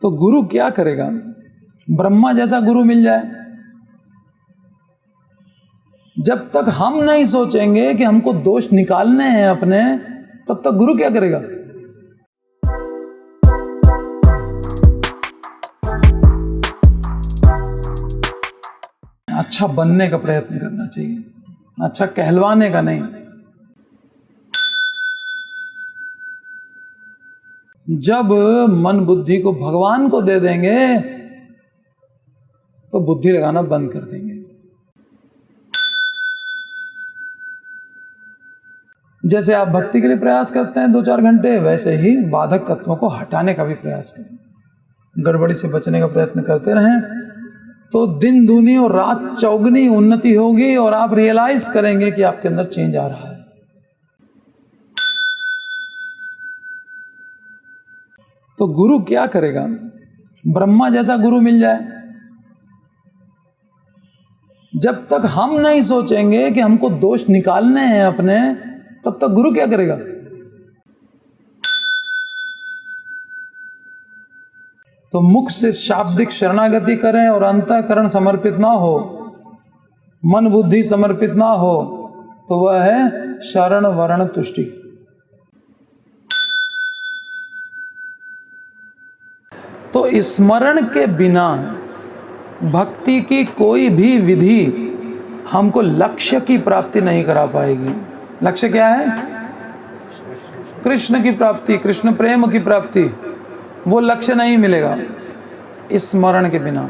तो गुरु क्या करेगा? ब्रह्मा जैसा गुरु मिल जाए। जब तक हम नहीं सोचेंगे कि हमको दोष निकालने हैं अपने, तब तक गुरु क्या करेगा? अच्छा बनने का प्रयत्न करना चाहिए, अच्छा कहलवाने का नहीं। जब मन बुद्धि को भगवान को दे देंगे तो बुद्धि लगाना बंद कर देंगे। जैसे आप भक्ति के लिए प्रयास करते हैं 2-4 घंटे, वैसे ही बाधक तत्वों को हटाने का भी प्रयास करें। गड़बड़ी से बचने का प्रयत्न करते रहें तो दिन दूनी और रात चौगुनी उन्नति होगी और आप रियलाइज करेंगे कि आपके अंदर चेंज आ रहा है। तो गुरु क्या करेगा? ब्रह्मा जैसा गुरु मिल जाए। जब तक हम नहीं सोचेंगे कि हमको दोष निकालने हैं अपने, तब तक गुरु क्या करेगा? तो मुख से शाब्दिक शरणागति करें और अंतःकरण समर्पित ना हो, मन बुद्धि समर्पित ना हो, तो वह है शरण वरण तुष्टि। तो स्मरण के बिना भक्ति की कोई भी विधि हमको लक्ष्य की प्राप्ति नहीं करा पाएगी। लक्ष्य क्या है? कृष्ण की प्राप्ति, कृष्ण प्रेम की प्राप्ति। वो लक्ष्य नहीं मिलेगा स्मरण के बिना।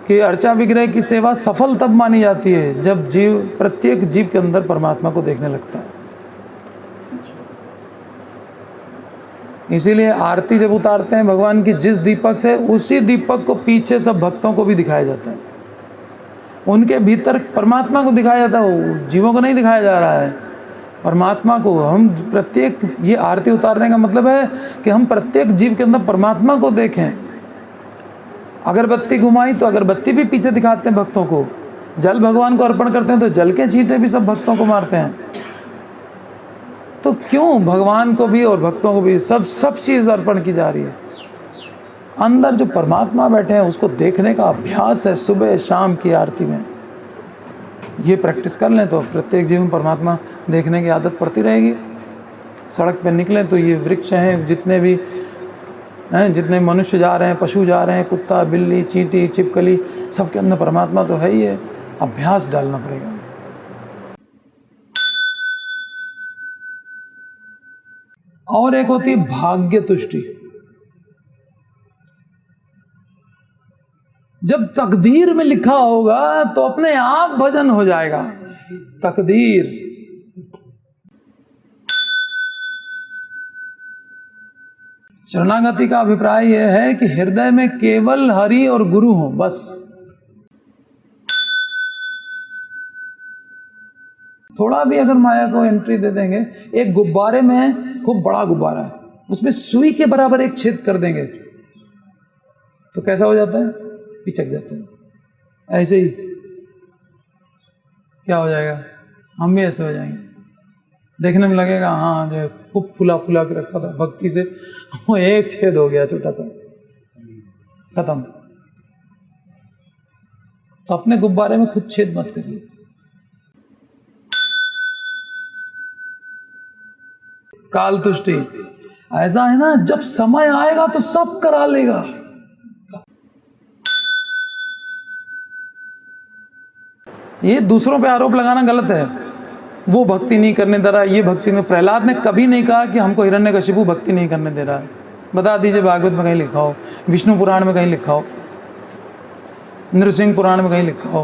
कि अर्चा विग्रह की सेवा सफल तब मानी जाती है जब जीव, प्रत्येक जीव के अंदर परमात्मा को देखने लगता है। इसीलिए आरती जब उतारते हैं भगवान की, जिस दीपक से, उसी दीपक को पीछे सब भक्तों को भी दिखाया जाता है। उनके भीतर परमात्मा को दिखाया जाता है, जीवों को नहीं दिखाया जा रहा है, परमात्मा को। हम प्रत्येक, ये आरती उतारने का मतलब है कि हम प्रत्येक जीव के अंदर परमात्मा को देखें। अगरबत्ती घुमाई तो अगरबत्ती भी पीछे दिखाते हैं भक्तों को। जल भगवान को अर्पण करते हैं तो जल के छींटे भी सब भक्तों को मारते हैं। तो क्यों भगवान को भी और भक्तों को भी सब चीज़ अर्पण की जा रही है? अंदर जो परमात्मा बैठे हैं उसको देखने का अभ्यास है सुबह शाम की आरती में। ये प्रैक्टिस कर लें तो प्रत्येक जीवन परमात्मा देखने की आदत पड़ती रहेगी। सड़क पर निकलें तो ये वृक्ष हैं, जितने भी हैं, जितने मनुष्य जा रहे हैं, पशु जा रहे हैं, कुत्ता, बिल्ली, चींटी, छिपकली, सबके अंदर परमात्मा तो है ही है। अभ्यास डालना पड़ेगा। और एक होती है भाग्य तुष्टि। जब तकदीर में लिखा होगा तो अपने आप भजन हो जाएगा। तकदीर, शरणागति का अभिप्राय यह है कि हृदय में केवल हरि और गुरु हो, बस। थोड़ा भी अगर माया को एंट्री दे देंगे, एक गुब्बारे में, खूब बड़ा गुब्बारा है, उसमें सुई के बराबर एक छेद कर देंगे तो कैसा हो जाता है? पिचक जाता है। ऐसे ही क्या हो जाएगा? हम भी ऐसे हो जाएंगे। देखने में लगेगा हाँ जो खूब फुला फुला के रखा था भक्ति से, वो एक छेद हो गया छोटा सा, खत्म। तो अपने गुब्बारे में खुद छेद मत करिए। काल तुष्टि ऐसा है ना, जब समय आएगा तो सब करा लेगा। ये दूसरों पे आरोप लगाना गलत है। वो भक्ति नहीं करने दे रहा, ये भक्ति में। प्रहलाद ने कभी नहीं कहा कि हमको हिरण्यकशिपु भक्ति नहीं करने दे रहा है। बता दीजिए, भागवत में कहीं लिखा हो, विष्णु पुराण में कहीं लिखा हो, नृसिंह पुराण में कहीं लिखा हो,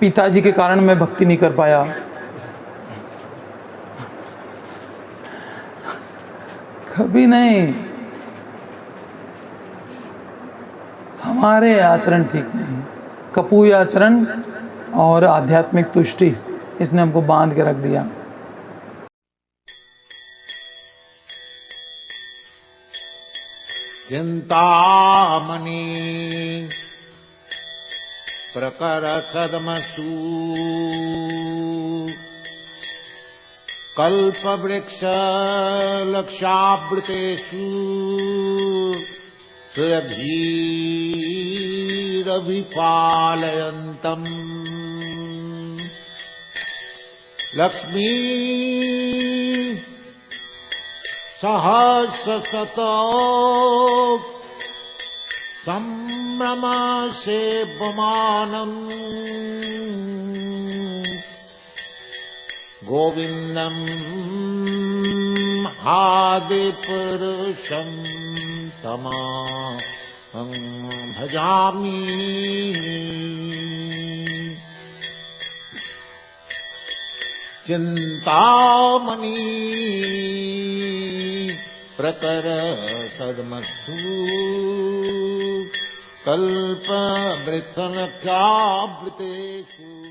पिताजी के कारण मैं भक्ति नहीं कर पाया। कभी नहीं। हमारे आचरण ठीक नहीं है। कपूय आचरण और आध्यात्मिक तुष्टि, इसने हमको बांध के रख दिया। चिंतामणि प्रकर सदमसु कल्पवृक्ष लक्षावृतेषु सुरभिरभिपालयन्तम् लक्ष्मी सहस्रशतो सम्भ्रम सेव्यमानम् गोविन्दम् आदिपुरुषं तमाहं भजामि चिन्तामणि प्रकरतमस्तु कल्पवृक्षलक्षावृतेषु